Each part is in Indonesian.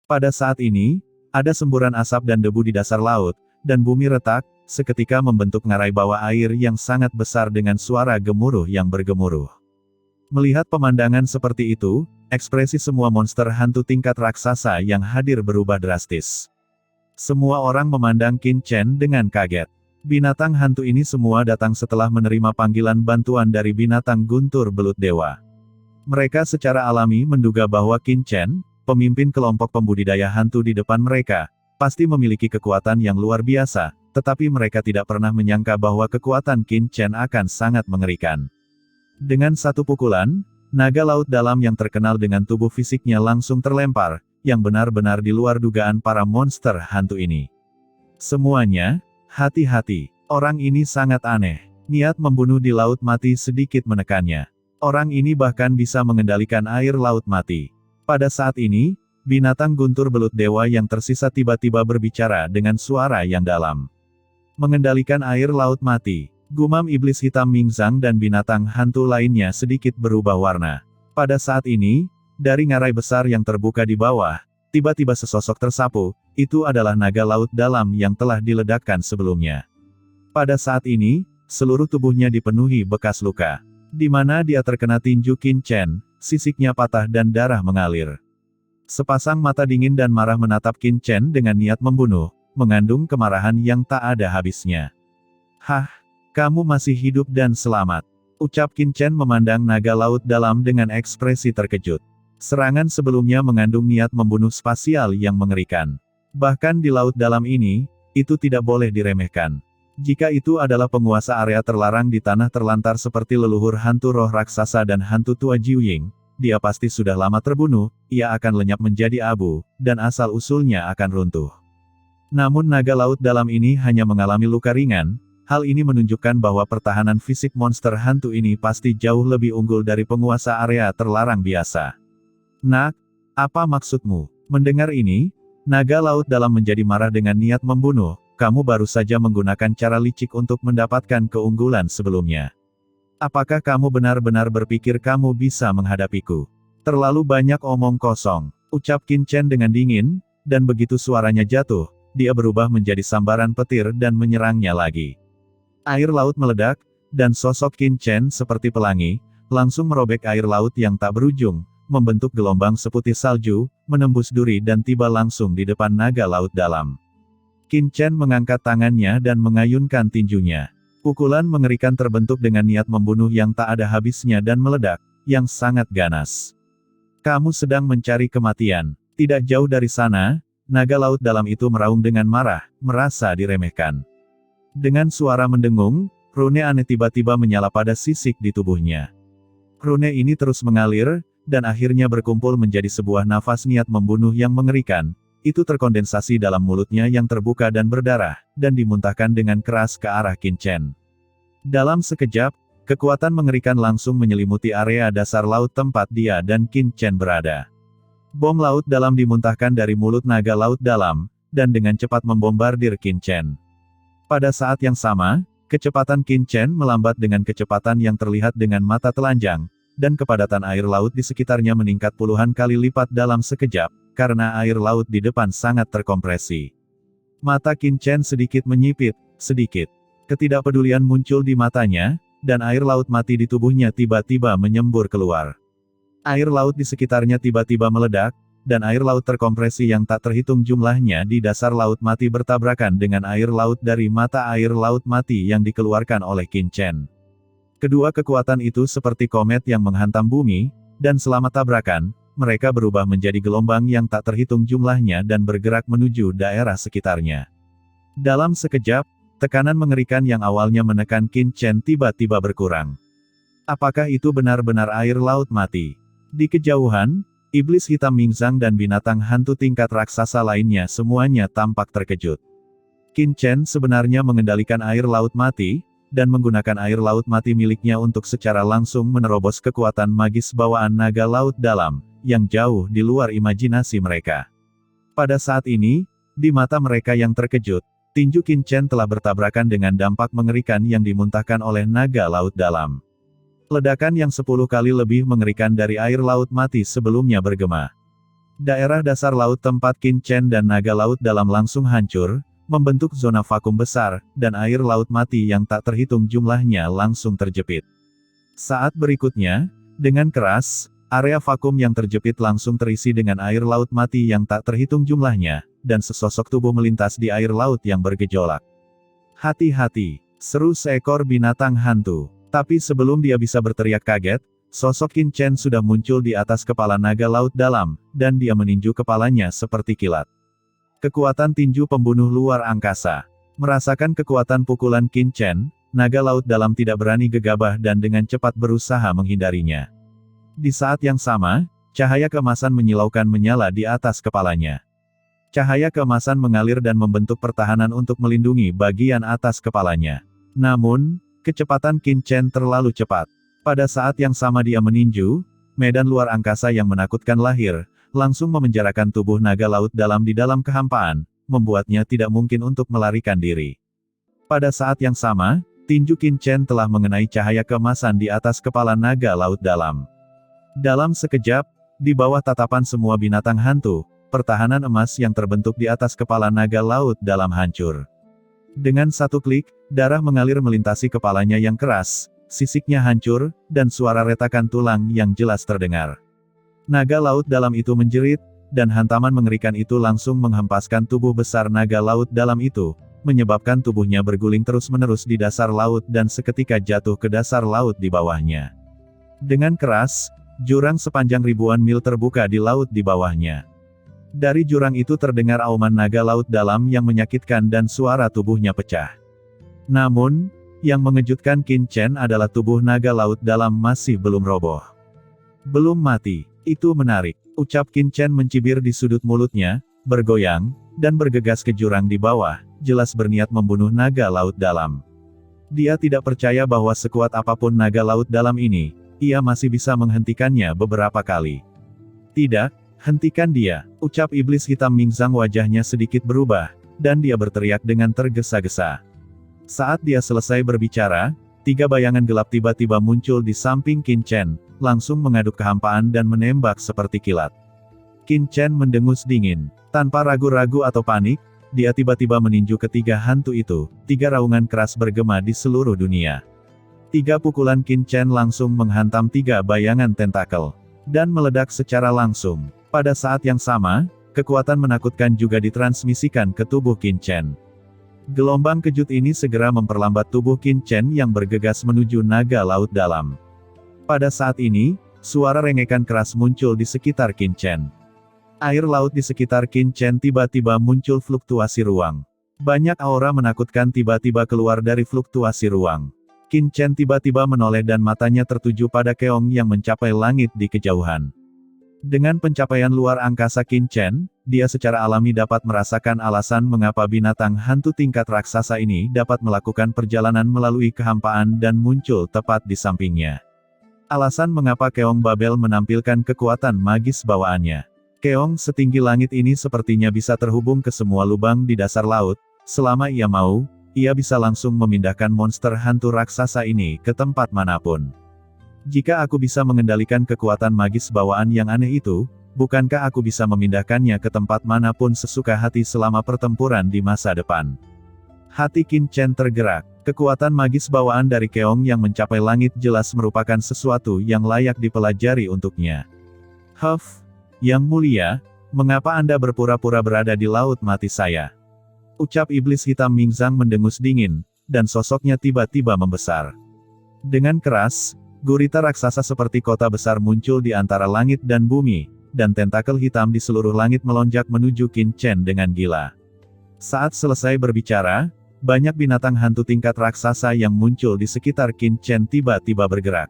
Pada saat ini, ada semburan asap dan debu di dasar laut, dan bumi retak, seketika membentuk ngarai bawah air yang sangat besar dengan suara gemuruh yang bergemuruh. Melihat pemandangan seperti itu, ekspresi semua monster hantu tingkat raksasa yang hadir berubah drastis. Semua orang memandang Qin Chen dengan kaget. Binatang hantu ini semua datang setelah menerima panggilan bantuan dari binatang guntur belut dewa. Mereka secara alami menduga bahwa Qin Chen, pemimpin kelompok pembudidaya hantu di depan mereka, pasti memiliki kekuatan yang luar biasa, tetapi mereka tidak pernah menyangka bahwa kekuatan Qin Chen akan sangat mengerikan. Dengan satu pukulan, naga laut dalam yang terkenal dengan tubuh fisiknya langsung terlempar, yang benar-benar di luar dugaan para monster hantu ini. Semuanya, hati-hati, orang ini sangat aneh. Niat membunuh di laut mati sedikit menekannya. Orang ini bahkan bisa mengendalikan air laut mati. Pada saat ini, binatang guntur belut dewa yang tersisa tiba-tiba berbicara dengan suara yang dalam. Mengendalikan air laut mati, gumam iblis hitam Mingzang dan binatang hantu lainnya sedikit berubah warna. Pada saat ini, dari ngarai besar yang terbuka di bawah, tiba-tiba sesosok tersapu, itu adalah naga laut dalam yang telah diledakkan sebelumnya. Pada saat ini, seluruh tubuhnya dipenuhi bekas luka. Di mana dia terkena tinju Qin Chen, sisiknya patah dan darah mengalir. Sepasang mata dingin dan marah menatap Qin Chen dengan niat membunuh, mengandung kemarahan yang tak ada habisnya. "Hah, kamu masih hidup dan selamat," ucap Qin Chen memandang naga laut dalam dengan ekspresi terkejut. Serangan sebelumnya mengandung niat membunuh spasial yang mengerikan. Bahkan di laut dalam ini, itu tidak boleh diremehkan. Jika itu adalah penguasa area terlarang di tanah terlantar seperti leluhur hantu roh raksasa dan hantu tua Jiuying, dia pasti sudah lama terbunuh, ia akan lenyap menjadi abu, dan asal-usulnya akan runtuh. Namun naga laut dalam ini hanya mengalami luka ringan, hal ini menunjukkan bahwa pertahanan fisik monster hantu ini pasti jauh lebih unggul dari penguasa area terlarang biasa. "Nak, apa maksudmu?" Mendengar ini, naga laut dalam menjadi marah dengan niat membunuh. "Kamu baru saja menggunakan cara licik untuk mendapatkan keunggulan sebelumnya. Apakah kamu benar-benar berpikir kamu bisa menghadapiku? Terlalu banyak omong kosong," ucap Qin Chen dengan dingin, dan begitu suaranya jatuh, dia berubah menjadi sambaran petir dan menyerangnya lagi. Air laut meledak, dan sosok Qin Chen seperti pelangi, langsung merobek air laut yang tak berujung, membentuk gelombang seputih salju, menembus duri dan tiba langsung di depan naga laut dalam. Qin Chen mengangkat tangannya dan mengayunkan tinjunya. Pukulan mengerikan terbentuk dengan niat membunuh yang tak ada habisnya dan meledak, yang sangat ganas. "Kamu sedang mencari kematian." Tidak jauh dari sana, naga laut dalam itu meraung dengan marah, merasa diremehkan. Dengan suara mendengung, rune aneh tiba-tiba menyala pada sisik di tubuhnya. Rune ini terus mengalir, dan akhirnya berkumpul menjadi sebuah nafas niat membunuh yang mengerikan. Itu terkondensasi dalam mulutnya yang terbuka dan berdarah, dan dimuntahkan dengan keras ke arah Qin Chen. Dalam sekejap, kekuatan mengerikan langsung menyelimuti area dasar laut tempat dia dan Qin Chen berada. Bom laut dalam dimuntahkan dari mulut naga laut dalam, dan dengan cepat membombardir Qin Chen. Pada saat yang sama, kecepatan Qin Chen melambat dengan kecepatan yang terlihat dengan mata telanjang, dan kepadatan air laut di sekitarnya meningkat puluhan kali lipat dalam sekejap, karena air laut di depan sangat terkompresi. Mata Qin Chen sedikit menyipit, sedikit. Ketidakpedulian muncul di matanya, dan air laut mati di tubuhnya tiba-tiba menyembur keluar. Air laut di sekitarnya tiba-tiba meledak, dan air laut terkompresi yang tak terhitung jumlahnya di dasar laut mati bertabrakan dengan air laut dari mata air laut mati yang dikeluarkan oleh Qin Chen. Kedua kekuatan itu seperti komet yang menghantam bumi, dan selama tabrakan, mereka berubah menjadi gelombang yang tak terhitung jumlahnya dan bergerak menuju daerah sekitarnya. Dalam sekejap, tekanan mengerikan yang awalnya menekan Qin Chen tiba-tiba berkurang. Apakah itu benar-benar air laut mati? Di kejauhan, iblis hitam Mingzang dan binatang hantu tingkat raksasa lainnya semuanya tampak terkejut. Qin Chen sebenarnya mengendalikan air laut mati, dan menggunakan air laut mati miliknya untuk secara langsung menerobos kekuatan magis bawaan naga laut dalam, yang jauh di luar imajinasi mereka. Pada saat ini, di mata mereka yang terkejut, tinju Qin Chen telah bertabrakan dengan dampak mengerikan yang dimuntahkan oleh naga laut dalam. Ledakan yang 10 kali lebih mengerikan dari air laut mati sebelumnya bergema. Daerah dasar laut tempat Qin Chen dan naga laut dalam langsung hancur, membentuk zona vakum besar, dan air laut mati yang tak terhitung jumlahnya langsung terjepit. Saat berikutnya, dengan keras, area vakum yang terjepit langsung terisi dengan air laut mati yang tak terhitung jumlahnya, dan sesosok tubuh melintas di air laut yang bergejolak. "Hati-hati!" seru seekor binatang hantu. Tapi sebelum dia bisa berteriak kaget, sosok Qin Chen sudah muncul di atas kepala naga laut dalam, dan dia meninju kepalanya seperti kilat. Kekuatan tinju pembunuh luar angkasa. Merasakan kekuatan pukulan Qin Chen, naga laut dalam tidak berani gegabah dan dengan cepat berusaha menghindarinya. Di saat yang sama, cahaya keemasan menyilaukan menyala di atas kepalanya. Cahaya keemasan mengalir dan membentuk pertahanan untuk melindungi bagian atas kepalanya. Namun, kecepatan Qin Chen terlalu cepat. Pada saat yang sama dia meninju, medan luar angkasa yang menakutkan lahir, langsung memenjarakan tubuh naga laut dalam di dalam kehampaan, membuatnya tidak mungkin untuk melarikan diri. Pada saat yang sama, tinju Qin Chen telah mengenai cahaya keemasan di atas kepala naga laut dalam. Dalam sekejap, di bawah tatapan semua binatang hantu, pertahanan emas yang terbentuk di atas kepala naga laut dalam hancur. Dengan satu klik, darah mengalir melintasi kepalanya yang keras, sisiknya hancur, dan suara retakan tulang yang jelas terdengar. Naga laut dalam itu menjerit, dan hantaman mengerikan itu langsung menghempaskan tubuh besar naga laut dalam itu, menyebabkan tubuhnya berguling terus-menerus di dasar laut dan seketika jatuh ke dasar laut di bawahnya. Dengan keras, jurang sepanjang ribuan mil terbuka di laut di bawahnya. Dari jurang itu terdengar auman naga laut dalam yang menyakitkan dan suara tubuhnya pecah. Namun, yang mengejutkan Qin Chen adalah tubuh naga laut dalam masih belum roboh. "Belum mati, itu menarik," ucap Qin Chen mencibir di sudut mulutnya, bergoyang, dan bergegas ke jurang di bawah, jelas berniat membunuh naga laut dalam. Dia tidak percaya bahwa sekuat apapun naga laut dalam ini, ia masih bisa menghentikannya beberapa kali. "Tidak, hentikan dia," ucap iblis hitam Mingzang, wajahnya sedikit berubah, dan dia berteriak dengan tergesa-gesa. Saat dia selesai berbicara, 3 bayangan gelap tiba-tiba muncul di samping Qin Chen, langsung mengaduk kehampaan dan menembak seperti kilat. Qin Chen mendengus dingin. Tanpa ragu-ragu atau panik, dia tiba-tiba meninju ketiga hantu itu. 3 raungan keras bergema di seluruh dunia. 3 pukulan Qin Chen langsung menghantam 3 bayangan tentakel, dan meledak secara langsung. Pada saat yang sama, kekuatan menakutkan juga ditransmisikan ke tubuh Qin Chen. Gelombang kejut ini segera memperlambat tubuh Qin Chen yang bergegas menuju naga laut dalam. Pada saat ini, suara rengekan keras muncul di sekitar Qin Chen. Air laut di sekitar Qin Chen tiba-tiba muncul fluktuasi ruang. Banyak aura menakutkan tiba-tiba keluar dari fluktuasi ruang. Qin Chen tiba-tiba menoleh dan matanya tertuju pada keong yang mencapai langit di kejauhan. Dengan pencapaian luar angkasa Qin Chen, dia secara alami dapat merasakan alasan mengapa binatang hantu tingkat raksasa ini dapat melakukan perjalanan melalui kehampaan dan muncul tepat di sampingnya. Alasan mengapa keong Babel menampilkan kekuatan magis bawaannya. Keong setinggi langit ini sepertinya bisa terhubung ke semua lubang di dasar laut. Selama ia mau, ia bisa langsung memindahkan monster hantu raksasa ini ke tempat manapun. Jika aku bisa mengendalikan kekuatan magis bawaan yang aneh itu, bukankah aku bisa memindahkannya ke tempat manapun sesuka hati selama pertempuran di masa depan? Hati Qin Chen tergerak. Kekuatan magis bawaan dari keong yang mencapai langit jelas merupakan sesuatu yang layak dipelajari untuknya. "Huff, Yang Mulia, mengapa Anda berpura-pura berada di laut mati saya?" ucap iblis hitam Mingzang mendengus dingin, dan sosoknya tiba-tiba membesar. Dengan keras, gurita raksasa seperti kota besar muncul di antara langit dan bumi, dan tentakel hitam di seluruh langit melonjak menuju Qin Chen dengan gila. Saat selesai berbicara, banyak binatang hantu tingkat raksasa yang muncul di sekitar Qin Chen tiba-tiba bergerak.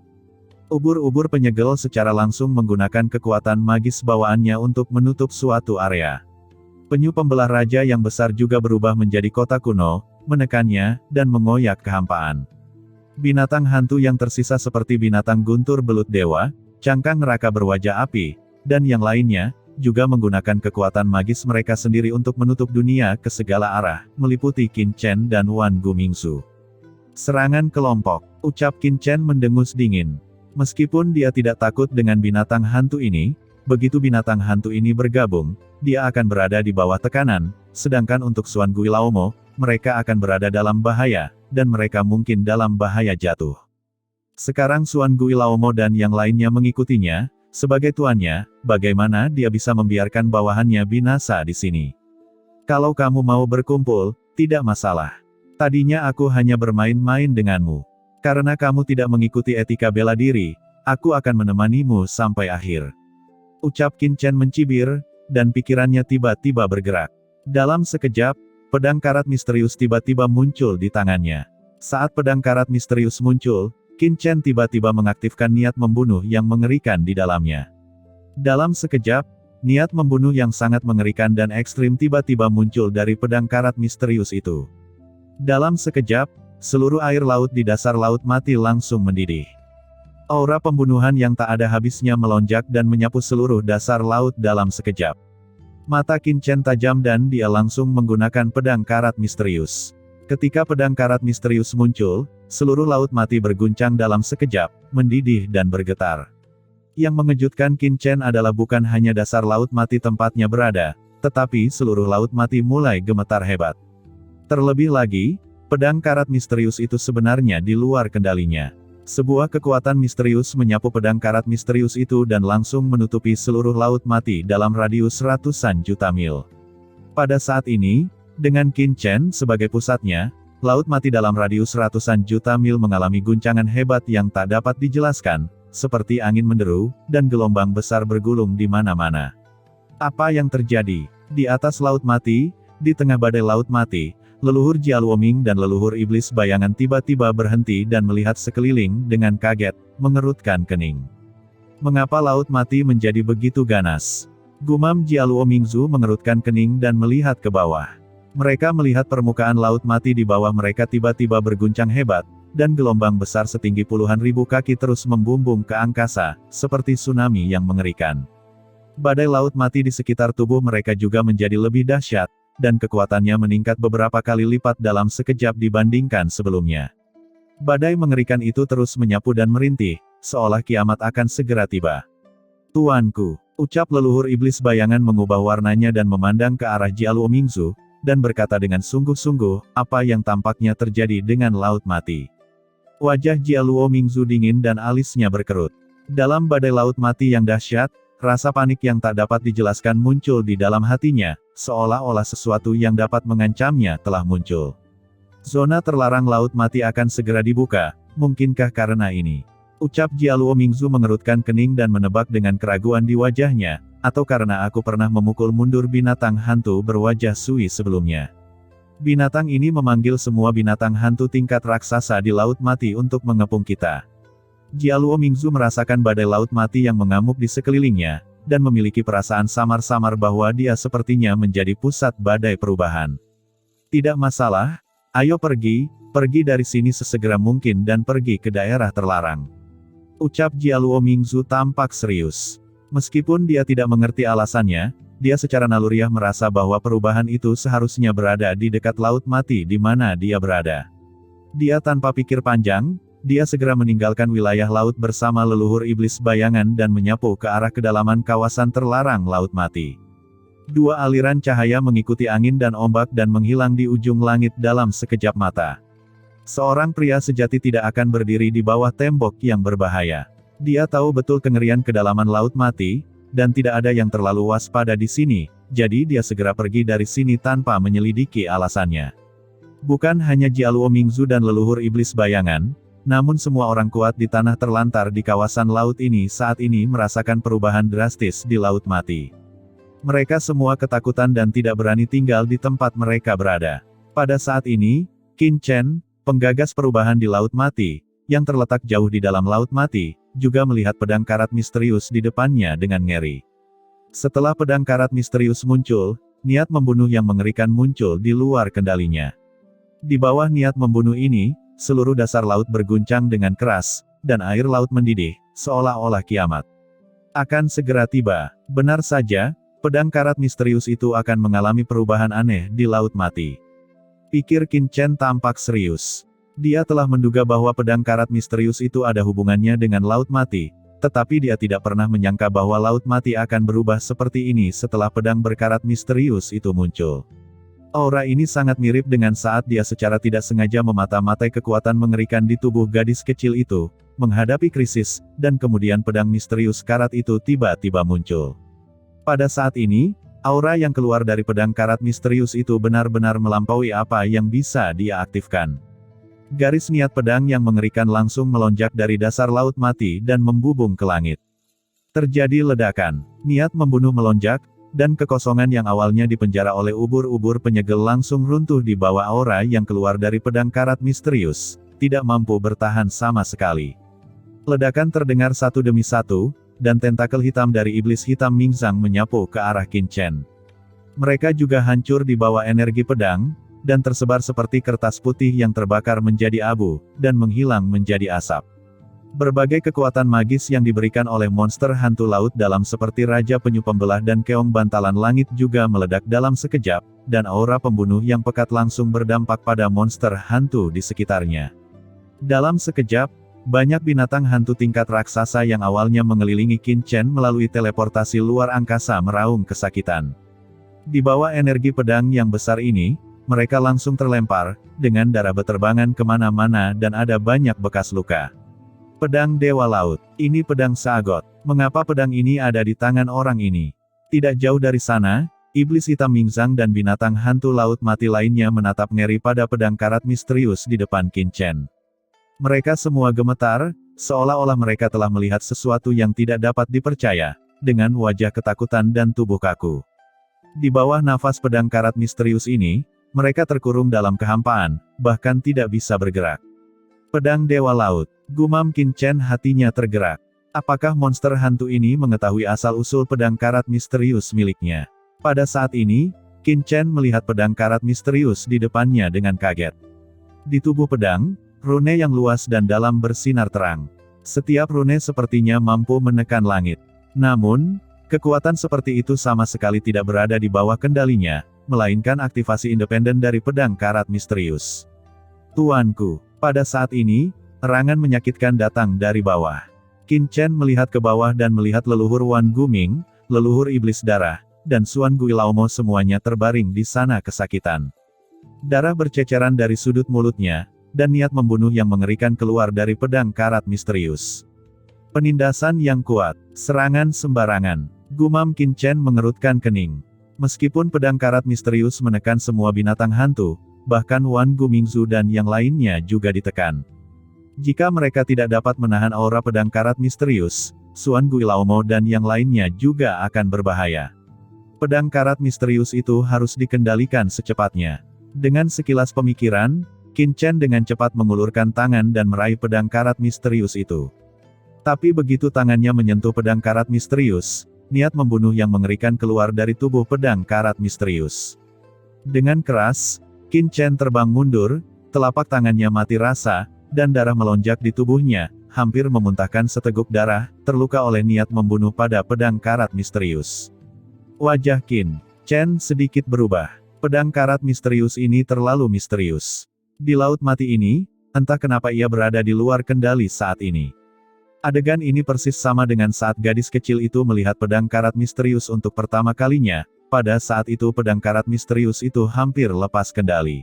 Ubur-ubur penyegel secara langsung menggunakan kekuatan magis bawaannya untuk menutup suatu area. Penyu pembelah raja yang besar juga berubah menjadi kota kuno, menekannya, dan mengoyak kehampaan. Binatang hantu yang tersisa seperti binatang guntur belut dewa, cangkang neraka berwajah api, dan yang lainnya, juga menggunakan kekuatan magis mereka sendiri untuk menutup dunia ke segala arah, meliputi Qin Chen dan Wan Gumingsu. "Serangan kelompok," ucap Qin Chen mendengus dingin. Meskipun dia tidak takut dengan binatang hantu ini, begitu binatang hantu ini bergabung, dia akan berada di bawah tekanan, sedangkan untuk Xuan Guilaumo, mereka akan berada dalam bahaya, dan mereka mungkin dalam bahaya jatuh. Sekarang Xuan Guilaumo dan yang lainnya mengikutinya, sebagai tuannya, bagaimana dia bisa membiarkan bawahannya binasa di sini? Kalau kamu mau berkumpul, tidak masalah. Tadinya aku hanya bermain-main denganmu. Karena kamu tidak mengikuti etika bela diri, aku akan menemanimu sampai akhir. Ucap Qin Chen mencibir, dan pikirannya tiba-tiba bergerak. Dalam sekejap, pedang karat misterius tiba-tiba muncul di tangannya. Saat pedang karat misterius muncul, Qin Chen tiba-tiba mengaktifkan niat membunuh yang mengerikan di dalamnya. Dalam sekejap, niat membunuh yang sangat mengerikan dan ekstrim tiba-tiba muncul dari pedang karat misterius itu. Dalam sekejap, seluruh air laut di dasar laut mati langsung mendidih. Aura pembunuhan yang tak ada habisnya melonjak dan menyapu seluruh dasar laut dalam sekejap. Mata Qin Chen tajam dan dia langsung menggunakan pedang karat misterius. Ketika pedang karat misterius muncul, seluruh laut mati berguncang dalam sekejap, mendidih dan bergetar. Yang mengejutkan Qin Chen adalah bukan hanya dasar laut mati tempatnya berada, tetapi seluruh laut mati mulai gemetar hebat. Terlebih lagi, pedang karat misterius itu sebenarnya di luar kendalinya. Sebuah kekuatan misterius menyapu pedang karat misterius itu dan langsung menutupi seluruh laut mati dalam radius ratusan juta mil. Pada saat ini, dengan Qin Chen sebagai pusatnya, laut mati dalam radius ratusan juta mil mengalami guncangan hebat yang tak dapat dijelaskan, seperti angin menderu, dan gelombang besar bergulung di mana-mana. Apa yang terjadi? Di atas laut mati, di tengah badai laut mati, leluhur Jialuoming dan leluhur iblis bayangan tiba-tiba berhenti dan melihat sekeliling dengan kaget, mengerutkan kening. Mengapa laut mati menjadi begitu ganas? Gumam Jialuomingzu mengerutkan kening dan melihat ke bawah. Mereka melihat permukaan laut mati di bawah mereka tiba-tiba berguncang hebat, dan gelombang besar setinggi puluhan ribu kaki terus membumbung ke angkasa, seperti tsunami yang mengerikan. Badai laut mati di sekitar tubuh mereka juga menjadi lebih dahsyat, dan kekuatannya meningkat beberapa kali lipat dalam sekejap dibandingkan sebelumnya. Badai mengerikan itu terus menyapu dan merintih, seolah kiamat akan segera tiba. Tuanku, ucap leluhur iblis bayangan mengubah warnanya dan memandang ke arah Jialuomingzu, dan berkata dengan sungguh-sungguh, apa yang tampaknya terjadi dengan laut mati. Wajah Jialuomingzu dingin dan alisnya berkerut. Dalam badai laut mati yang dahsyat, rasa panik yang tak dapat dijelaskan muncul di dalam hatinya, seolah-olah sesuatu yang dapat mengancamnya telah muncul. Zona terlarang laut mati akan segera dibuka, mungkinkah karena ini? Ucap Jialuomingzu mengerutkan kening dan menebak dengan keraguan di wajahnya, atau karena aku pernah memukul mundur binatang hantu berwajah sui sebelumnya. Binatang ini memanggil semua binatang hantu tingkat raksasa di laut mati untuk mengepung kita. Jialuomingzu merasakan badai laut mati yang mengamuk di sekelilingnya, dan memiliki perasaan samar-samar bahwa dia sepertinya menjadi pusat badai perubahan. Tidak masalah, ayo pergi dari sini sesegera mungkin dan pergi ke daerah terlarang. Ucap Jialuomingzu tampak serius. Meskipun dia tidak mengerti alasannya, dia secara naluriah merasa bahwa perubahan itu seharusnya berada di dekat laut mati di mana dia berada. Dia tanpa pikir panjang, dia segera meninggalkan wilayah laut bersama leluhur iblis bayangan dan menyapu ke arah kedalaman kawasan terlarang laut mati. Dua aliran cahaya mengikuti angin dan ombak dan menghilang di ujung langit dalam sekejap mata. Seorang pria sejati tidak akan berdiri di bawah tembok yang berbahaya. Dia tahu betul kengerian kedalaman laut mati, dan tidak ada yang terlalu waspada di sini, jadi dia segera pergi dari sini tanpa menyelidiki alasannya. Bukan hanya Jialuomingzu dan leluhur iblis bayangan, namun semua orang kuat di tanah terlantar di kawasan laut ini saat ini merasakan perubahan drastis di laut mati. Mereka semua ketakutan dan tidak berani tinggal di tempat mereka berada. Pada saat ini, Qin Chen, penggagas perubahan di laut mati, yang terletak jauh di dalam laut mati, juga melihat pedang karat misterius di depannya dengan ngeri. Setelah pedang karat misterius muncul, niat membunuh yang mengerikan muncul di luar kendalinya. Di bawah niat membunuh ini, seluruh dasar laut berguncang dengan keras, dan air laut mendidih, seolah-olah kiamat akan segera tiba. Benar saja, pedang karat misterius itu akan mengalami perubahan aneh di laut mati. Pikir Qin Chen tampak serius. Dia telah menduga bahwa pedang karat misterius itu ada hubungannya dengan laut mati, Tetapi dia tidak pernah menyangka bahwa Laut Mati akan berubah seperti ini setelah pedang berkarat misterius itu muncul. Aura ini sangat mirip dengan saat dia secara tidak sengaja memata-matai kekuatan mengerikan di tubuh gadis kecil itu, menghadapi krisis, dan kemudian pedang misterius karat itu tiba-tiba muncul. Pada saat ini, aura yang keluar dari pedang karat misterius itu benar-benar melampaui apa yang bisa dia aktifkan. Garis niat pedang yang mengerikan langsung melonjak dari dasar Laut Mati dan membubung ke langit. Terjadi ledakan, niat membunuh melonjak, dan kekosongan yang awalnya dipenjara oleh ubur-ubur penyegel langsung runtuh di bawah aura yang keluar dari pedang karat misterius, tidak mampu bertahan sama sekali. Ledakan terdengar satu demi satu, dan tentakel hitam dari iblis hitam Mingzang menyapu ke arah Qin Chen. Mereka juga hancur di bawah energi pedang, dan tersebar seperti kertas putih yang terbakar menjadi abu, dan menghilang menjadi asap. Berbagai kekuatan magis yang diberikan oleh monster hantu laut dalam seperti Raja Penyu Pembelah dan Keong Bantalan Langit juga meledak dalam sekejap, dan aura pembunuh yang pekat langsung berdampak pada monster hantu di sekitarnya. Dalam sekejap, banyak binatang hantu tingkat raksasa yang awalnya mengelilingi Qin Chen melalui teleportasi luar angkasa meraung kesakitan. Di bawah energi pedang yang besar ini, mereka langsung terlempar, dengan darah beterbangan kemana-mana dan ada banyak bekas luka. Pedang Dewa Laut, ini pedang Sagot. Mengapa pedang ini ada di tangan orang ini? Tidak jauh dari sana, iblis hitam Mingzang dan binatang hantu laut mati lainnya menatap ngeri pada pedang karat misterius di depan Qin Chen. Mereka semua gemetar, seolah-olah mereka telah melihat sesuatu yang tidak dapat dipercaya, dengan wajah ketakutan dan tubuh kaku. Di bawah nafas pedang karat misterius ini, mereka terkurung dalam kehampaan, bahkan tidak bisa bergerak. Pedang Dewa Laut, gumam Qin Chen, hatinya tergerak. Apakah monster hantu ini mengetahui asal-usul pedang karat misterius miliknya? Pada saat ini, Qin Chen melihat pedang karat misterius di depannya dengan kaget. Di tubuh pedang, rune yang luas dan dalam bersinar terang. Setiap rune sepertinya mampu menekan langit. Namun, kekuatan seperti itu sama sekali tidak berada di bawah kendalinya, melainkan aktivasi independen dari pedang karat misterius. Tuanku, pada saat ini, erangan menyakitkan datang dari bawah. Qin Chen melihat ke bawah dan melihat leluhur Wan Guming, leluhur iblis darah, dan Xuan Guilaumo semuanya terbaring di sana kesakitan. Darah berceceran dari sudut mulutnya, dan niat membunuh yang mengerikan keluar dari pedang karat misterius. Penindasan yang kuat, serangan sembarangan, gumam Qin Chen mengerutkan kening. Meskipun pedang karat misterius menekan semua binatang hantu, bahkan Wan Gumingzu dan yang lainnya juga ditekan. Jika mereka tidak dapat menahan aura pedang karat misterius, Xuan Guilaumo dan yang lainnya juga akan berbahaya. Pedang karat misterius itu harus dikendalikan secepatnya. Dengan sekilas pemikiran, Qin Chen dengan cepat mengulurkan tangan dan meraih pedang karat misterius itu. Tapi begitu tangannya menyentuh pedang karat misterius, niat membunuh yang mengerikan keluar dari tubuh pedang karat misterius. Dengan keras, Qin Chen terbang mundur, telapak tangannya mati rasa, dan darah melonjak di tubuhnya, hampir memuntahkan seteguk darah, terluka oleh niat membunuh pada pedang karat misterius. Wajah Qin Chen sedikit berubah. Pedang karat misterius ini terlalu misterius. Di Laut Mati ini, entah kenapa ia berada di luar kendali saat ini. Adegan ini persis sama dengan saat gadis kecil itu melihat pedang karat misterius untuk pertama kalinya. Pada saat itu pedang karat misterius itu hampir lepas kendali.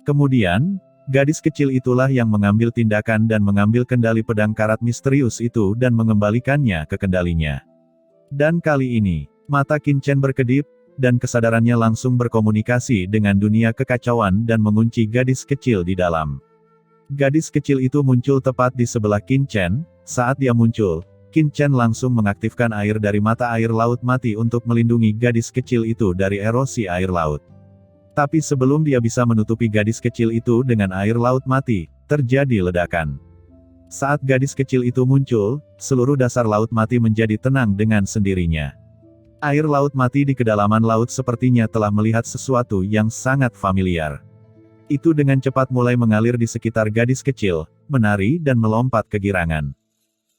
Kemudian, gadis kecil itulah yang mengambil tindakan dan mengambil kendali pedang karat misterius itu dan mengembalikannya ke kendalinya. Dan kali ini, mata Qin Chen berkedip, dan kesadarannya langsung berkomunikasi dengan dunia kekacauan dan mengunci gadis kecil di dalam. Gadis kecil itu muncul tepat di sebelah Qin Chen. Saat dia muncul, Qin Chen langsung mengaktifkan air dari mata air Laut Mati untuk melindungi gadis kecil itu dari erosi air laut. Tapi sebelum dia bisa menutupi gadis kecil itu dengan air Laut Mati, terjadi ledakan. Saat gadis kecil itu muncul, seluruh dasar Laut Mati menjadi tenang dengan sendirinya. Air Laut Mati di kedalaman laut sepertinya telah melihat sesuatu yang sangat familiar. Itu dengan cepat mulai mengalir di sekitar gadis kecil, menari dan melompat kegirangan.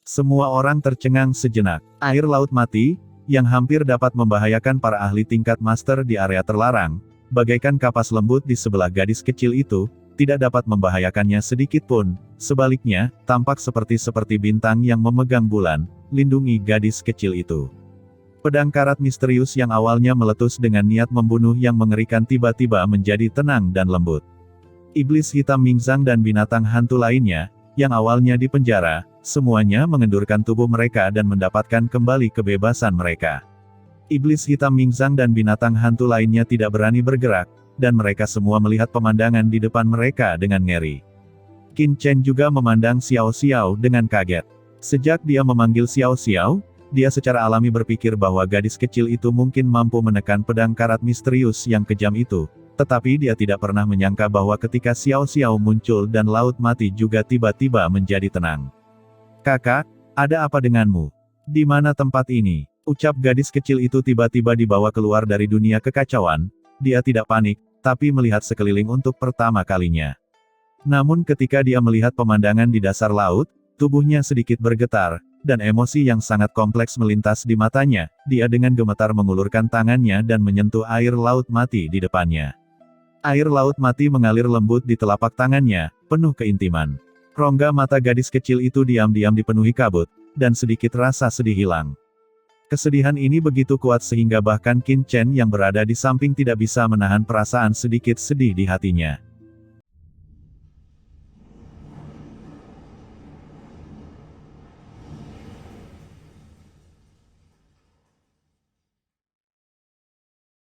Semua orang tercengang sejenak. Air Laut Mati, yang hampir dapat membahayakan para ahli tingkat master di area terlarang, bagaikan kapas lembut di sebelah gadis kecil itu, tidak dapat membahayakannya sedikit pun. Sebaliknya, tampak seperti bintang yang memegang bulan, lindungi gadis kecil itu. Pedang karat misterius yang awalnya meletus dengan niat membunuh yang mengerikan tiba-tiba menjadi tenang dan lembut. Iblis hitam Mingzang dan binatang hantu lainnya, yang awalnya di penjara, semuanya mengendurkan tubuh mereka dan mendapatkan kembali kebebasan mereka. Iblis hitam Mingzang dan binatang hantu lainnya tidak berani bergerak, dan mereka semua melihat pemandangan di depan mereka dengan ngeri. Qin Chen juga memandang Xiao Xiao dengan kaget. Sejak dia memanggil Xiao Xiao, dia secara alami berpikir bahwa gadis kecil itu mungkin mampu menekan pedang karat misterius yang kejam itu, tetapi dia tidak pernah menyangka bahwa ketika Xiao Xiao muncul dan Laut Mati juga tiba-tiba menjadi tenang. "Kakak, ada apa denganmu? Di mana tempat ini?" Ucap gadis kecil itu tiba-tiba dibawa keluar dari dunia kekacauan. Dia tidak panik, tapi melihat sekeliling untuk pertama kalinya. Namun ketika dia melihat pemandangan di dasar laut, tubuhnya sedikit bergetar, dan emosi yang sangat kompleks melintas di matanya. Dia dengan gemetar mengulurkan tangannya dan menyentuh air laut mati di depannya. Air laut mati mengalir lembut di telapak tangannya, penuh keintiman. Rongga mata gadis kecil itu diam-diam dipenuhi kabut, dan sedikit rasa sedih hilang. Kesedihan ini begitu kuat sehingga bahkan Qin Chen yang berada di samping tidak bisa menahan perasaan sedikit sedih di hatinya.